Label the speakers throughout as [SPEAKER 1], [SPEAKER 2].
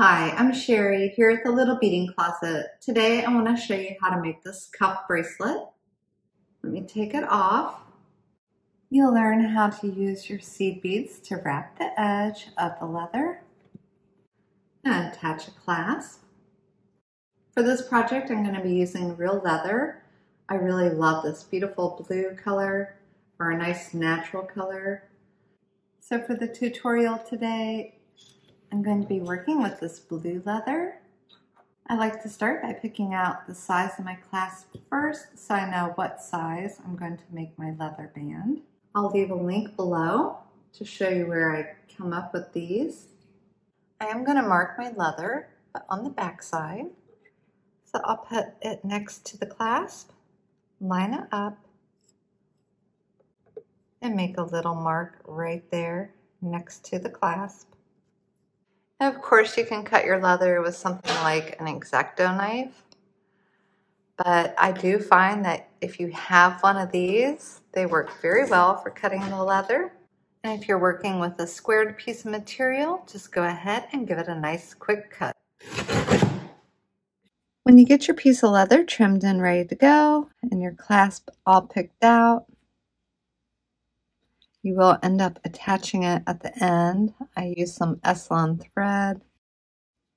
[SPEAKER 1] Hi, I'm Sherry here at the Little Beading Closet. Today I want to show you how to make this cuff bracelet. Let me take it off. You'll learn how to use your seed beads to wrap the edge of the leather and attach a clasp. For this project I'm going to be using real leather. I really love this beautiful blue color or a nice natural color. So for the tutorial today, I'm going to be working with this blue leather. I like to start by picking out the size of my clasp first so I know what size I'm going to make my leather band. I'll leave a link below to show you where I come up with these. I am going to mark my leather but on the back side. So I'll put it next to the clasp, line it up, and make a little mark right there next to the clasp. And of course you can cut your leather with something like an X-Acto knife, but I do find that if you have one of these, they work very well for cutting the leather. And if you're working with a squared piece of material, just go ahead and give it a nice quick cut. When you get your piece of leather trimmed and ready to go, and your clasp all picked out, you will end up attaching it at the end. I use some S-Lon thread.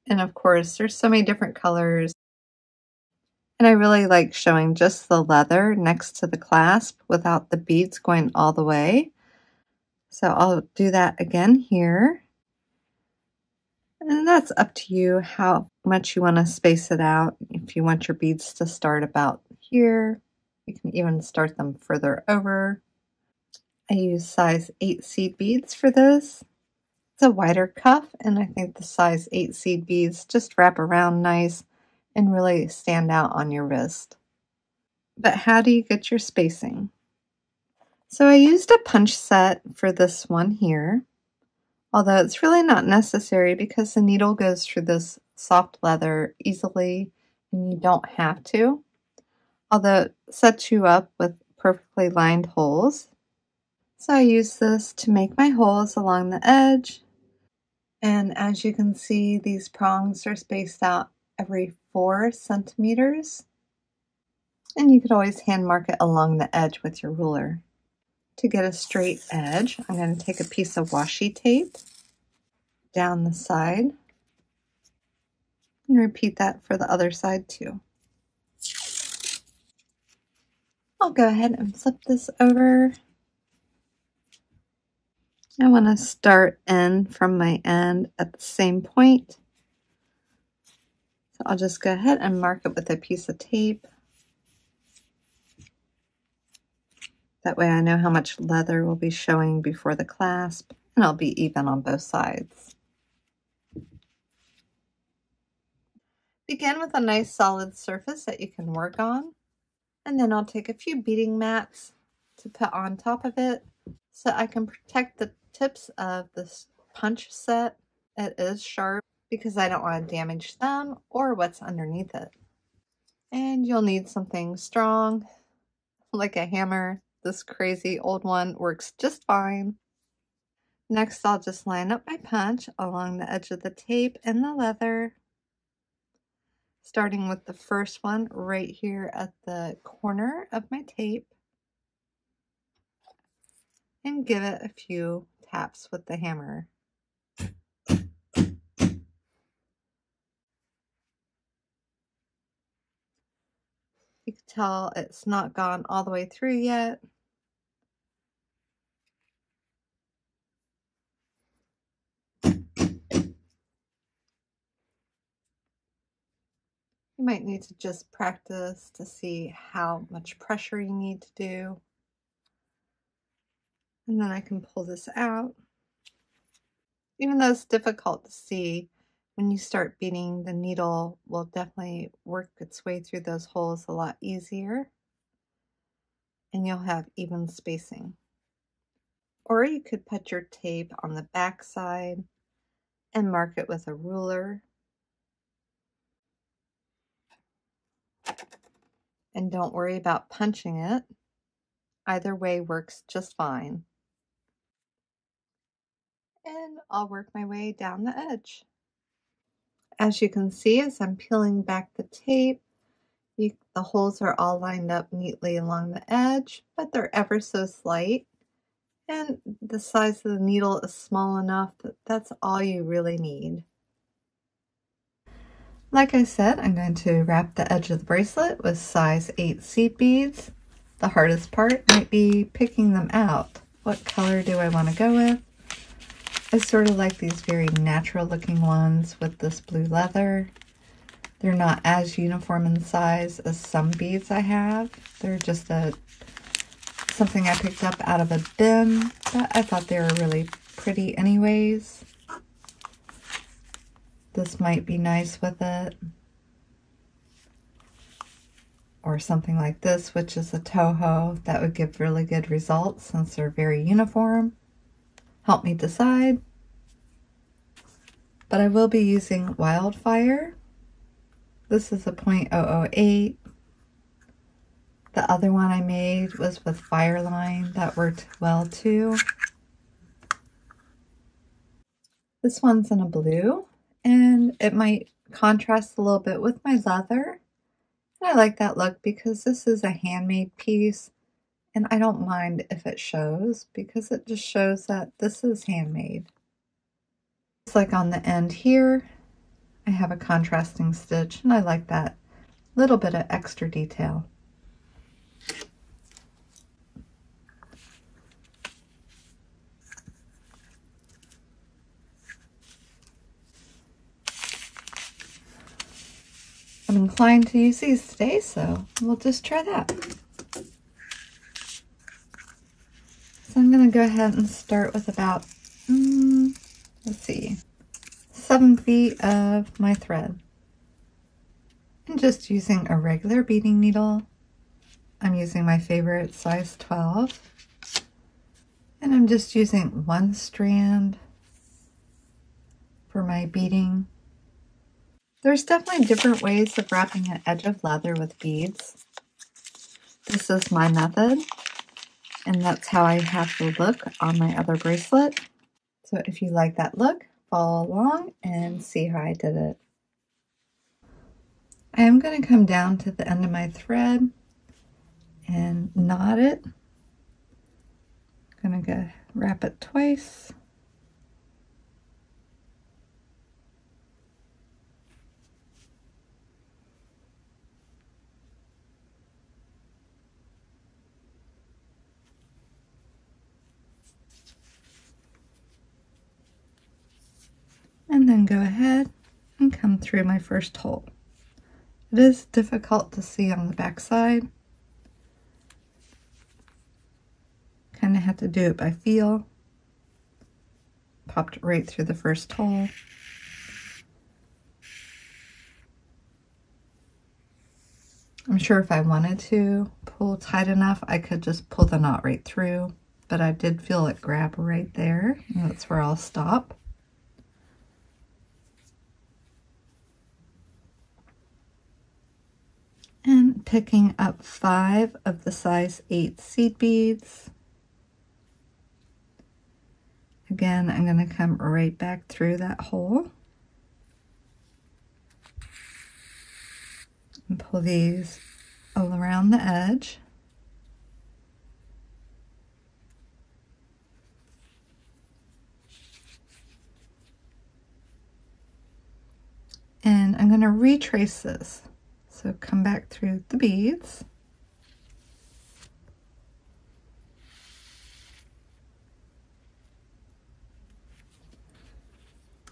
[SPEAKER 1] And of course, there's so many different colors. And I really like showing just the leather next to the clasp without the beads going all the way. So I'll do that again here. And that's up to you how much you want to space it out. If you want your beads to start about here, you can even start them further over. I use size 8 seed beads for this. It's a wider cuff, and I think the size 8 seed beads just wrap around nice and really stand out on your wrist. But how do you get your spacing? So I used a punch set for this one here, although it's really not necessary because the needle goes through this soft leather easily and you don't have to, although it sets you up with perfectly lined holes. So I use this to make my holes along the edge, and as you can see, these prongs are spaced out every 4 centimeters. And you could always hand mark it along the edge with your ruler. To get a straight edge, I'm going to take a piece of washi tape down the side and repeat that for the other side too. I'll go ahead and flip this over. I want to start in from my end at the same point. So I'll just go ahead and mark it with a piece of tape. That way I know how much leather will be showing before the clasp, and it'll be even on both sides. Begin with a nice solid surface that you can work on, and then I'll take a few beading mats to put on top of it so I can protect the tips of this punch set. It is sharp because I don't want to damage them or what's underneath it. And you'll need something strong like a hammer. This crazy old one works just fine. Next, I'll just line up my punch along the edge of the tape and the leather, starting with the first one right here at the corner of my tape, and give it a few taps with the hammer. You can tell it's not gone all the way through yet. You might need to just practice to see how much pressure you need to do. And then I can pull this out. Even though it's difficult to see, when you start beading, the needle will definitely work its way through those holes a lot easier. And you'll have even spacing. Or you could put your tape on the back side and mark it with a ruler. And don't worry about punching it. Either way works just fine. And I'll work my way down the edge. As you can see, as I'm peeling back the tape, the holes are all lined up neatly along the edge, but they're ever so slight. And the size of the needle is small enough that that's all you really need. Like I said, I'm going to wrap the edge of the bracelet with size 8 seed beads. The hardest part might be picking them out. What color do I want to go with? I sort of like these very natural looking ones with this blue leather. They're not as uniform in size as some beads I have. They're just something I picked up out of a bin, but I thought they were really pretty anyways. This might be nice with it. Or something like this, which is a Toho. That would give really good results since they're very uniform. Help me decide. But I will be using Wildfire. This is a .008. The other one I made was with Fireline. That worked well too. This one's in a blue, and it might contrast a little bit with my leather. And I like that look because this is a handmade piece, and I don't mind if it shows because it just shows that this is handmade. It's like on the end here, I have a contrasting stitch, and I like that little bit of extra detail. I'm inclined to use these today, so we'll just try that. So I'm going to go ahead and start with about, let's see, 7 feet of my thread. And just using a regular beading needle. I'm using my favorite size 12. And I'm just using 1 strand for my beading. There's definitely different ways of wrapping an edge of leather with beads. This is my method, and that's how I have the look on my other bracelet. So if you like that look, follow along and see how I did it. I am going to come down to the end of my thread and knot it. I'm going to go wrap it twice. And then go ahead and come through my first hole. It is difficult to see on the back side. Kind of have to do it by feel. Popped right through the first hole. I'm sure if I wanted to pull tight enough, I could just pull the knot right through, but I did feel it grab right there, and that's where I'll stop. And picking up 5 of the size 8 seed beads. Again, I'm going to come right back through that hole and pull these all around the edge. And I'm going to retrace this. So come back through the beads.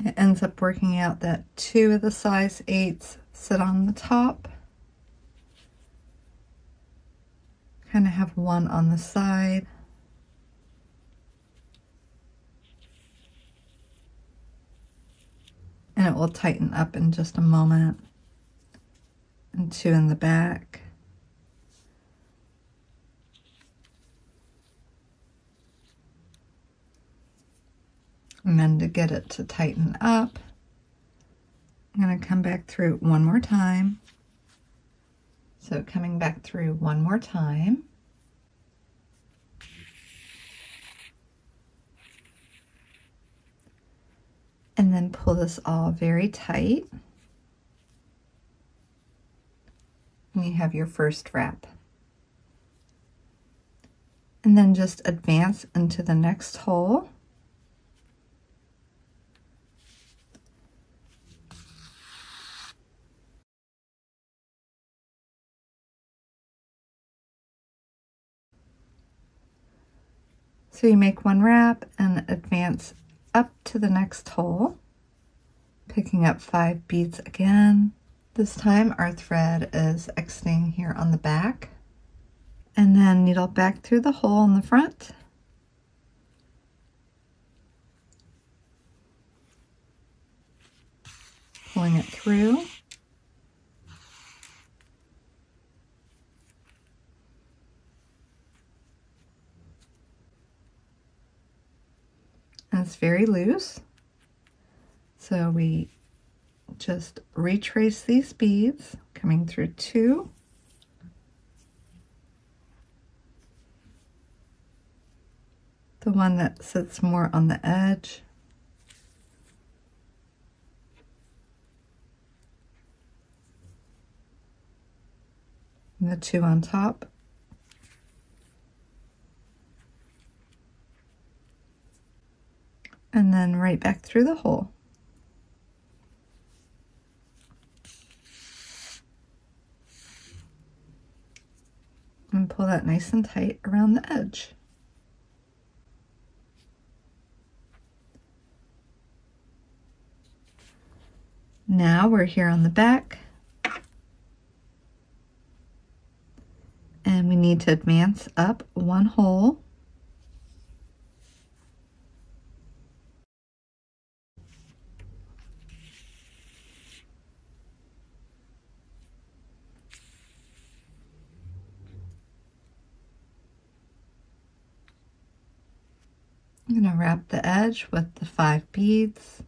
[SPEAKER 1] It ends up working out that 2 of the size 8s sit on the top. Kind of have 1 on the side. And it will tighten up in just a moment. And 2 in the back. And then to get it to tighten up, I'm going to come back through one more time. So coming back through one more time. And then pull this all very tight. and you have your first wrap. And then just advance into the next hole. So you make one wrap and advance up to the next hole, picking up 5 beads again. This time our thread is exiting here on the back, and then needle back through the hole in the front. Pulling it through. And it's very loose, so we just retrace these beads, coming through 2, the one that sits more on the edge, and the 2 on top. And then right back through the hole. And pull that nice and tight around the edge. Now we're here on the back. And we need to advance up 1 hole. I'm going to wrap the edge with the 5 beads.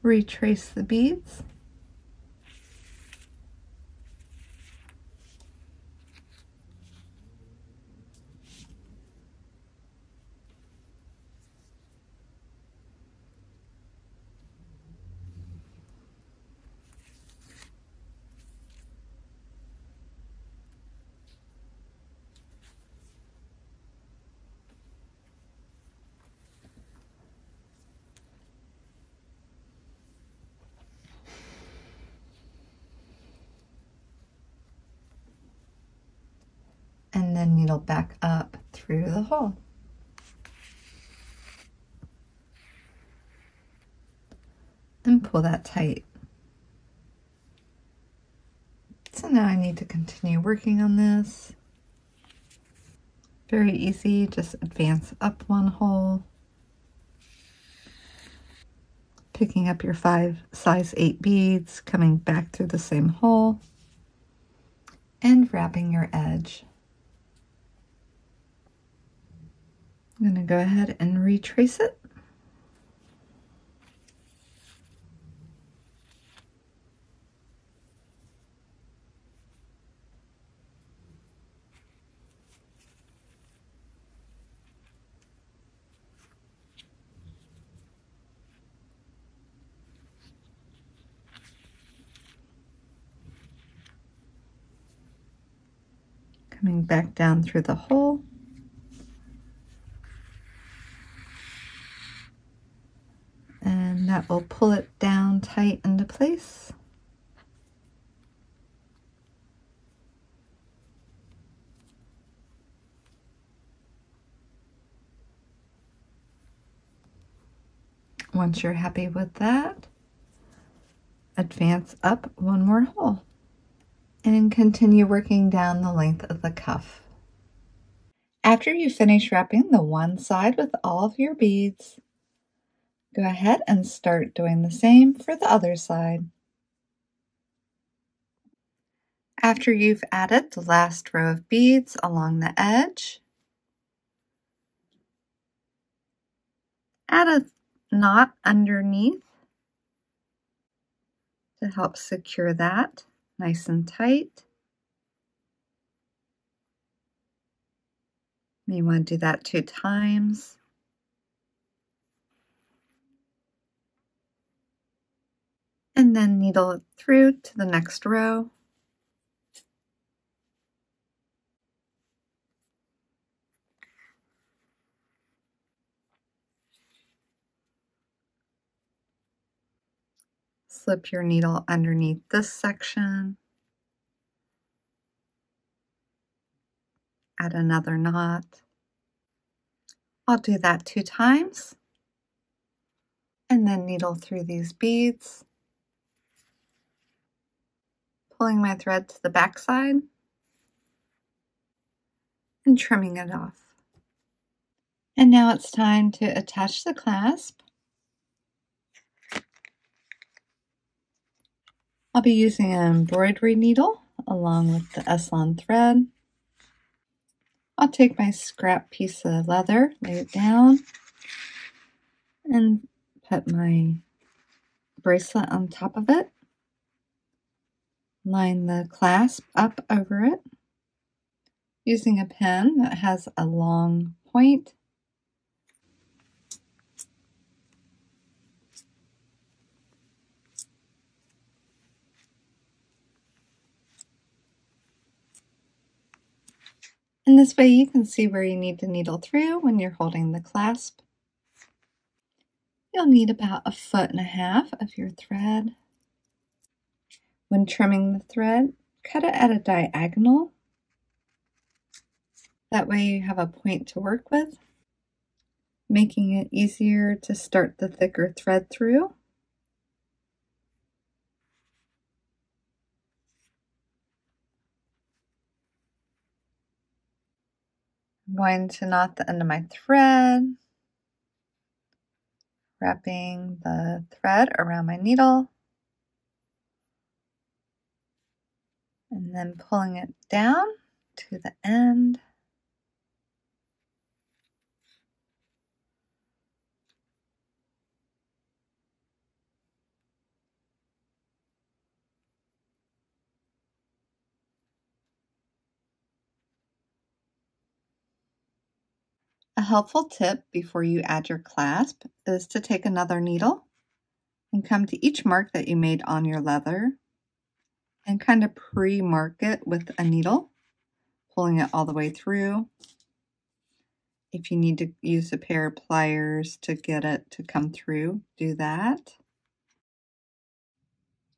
[SPEAKER 1] Retrace the beads. And then needle back up through the hole. And pull that tight. So now I need to continue working on this. Very easy, just advance up 1 hole. Picking up your 5 size 8 beads, coming back through the same hole, and wrapping your edge. I'm going to go ahead and retrace it. Coming back down through the hole. And that will pull it down tight into place. Once you're happy with that, advance up 1 more hole and continue working down the length of the cuff. After you finish wrapping the one side with all of your beads, go ahead and start doing the same for the other side. After you've added the last row of beads along the edge, add a knot underneath to help secure that nice and tight. You want to do that 2 times. And then needle it through to the next row. Slip your needle underneath this section. Add another knot. I'll do that 2 times. And then needle through these beads. Pulling my thread to the back side and trimming it off. And now it's time to attach the clasp. I'll be using an embroidery needle along with the S-Lon thread. I'll take my scrap piece of leather, lay it down, and put my bracelet on top of it. Line the clasp up over it using a pen that has a long point. And this way you can see where you need to needle through when you're holding the clasp. You'll need about 1.5 feet of your thread. When trimming the thread, cut it at a diagonal. That way you have a point to work with, making it easier to start the thicker thread through. I'm going to knot the end of my thread, wrapping the thread around my needle, and then pulling it down to the end. A helpful tip before you add your clasp is to take another needle and come to each mark that you made on your leather and kind of pre-mark it with a needle, pulling it all the way through. If you need to use a pair of pliers to get it to come through, do that.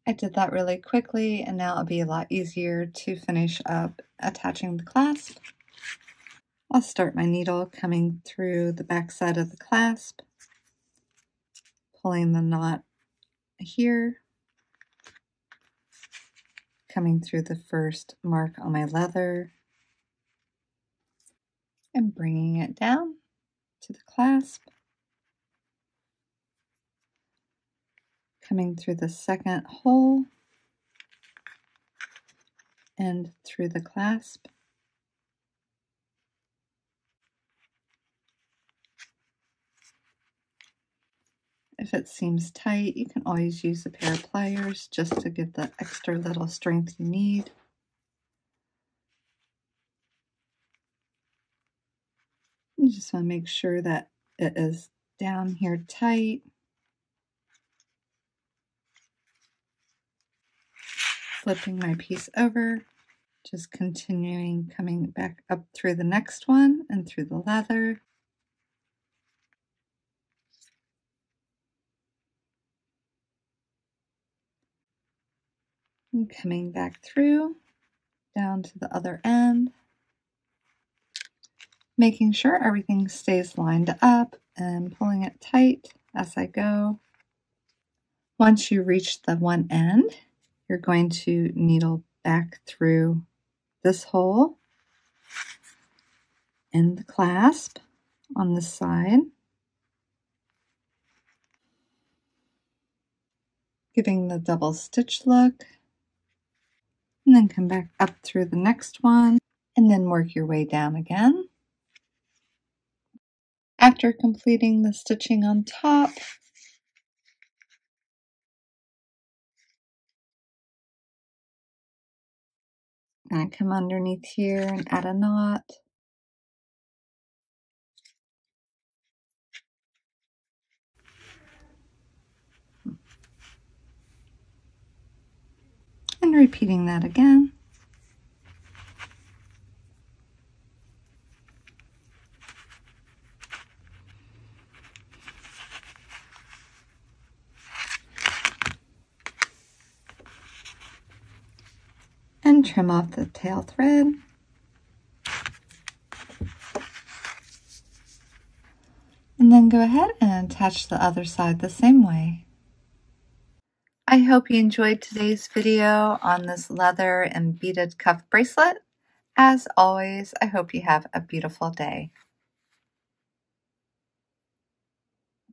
[SPEAKER 1] I did that really quickly, and now it'll be a lot easier to finish up attaching the clasp. I'll start my needle coming through the back side of the clasp, pulling the knot here, coming through the first mark on my leather, and bringing it down to the clasp, coming through the second hole and through the clasp. If it seems tight, you can always use a pair of pliers just to give the extra little strength you need. You just want to make sure that it is down here tight. Flipping my piece over, just continuing coming back up through the next one and through the leather. And coming back through, down to the other end. Making sure everything stays lined up and pulling it tight as I go. Once you reach the one end, you're going to needle back through this hole in the clasp on this side, giving the double stitch look, and then come back up through the next one, and then work your way down again. After completing the stitching on top, And I come underneath here and add a knot. And repeating that again. And trim off the tail thread. And then go ahead and attach the other side the same way. I hope you enjoyed today's video on this leather and beaded cuff bracelet. As always, I hope you have a beautiful day.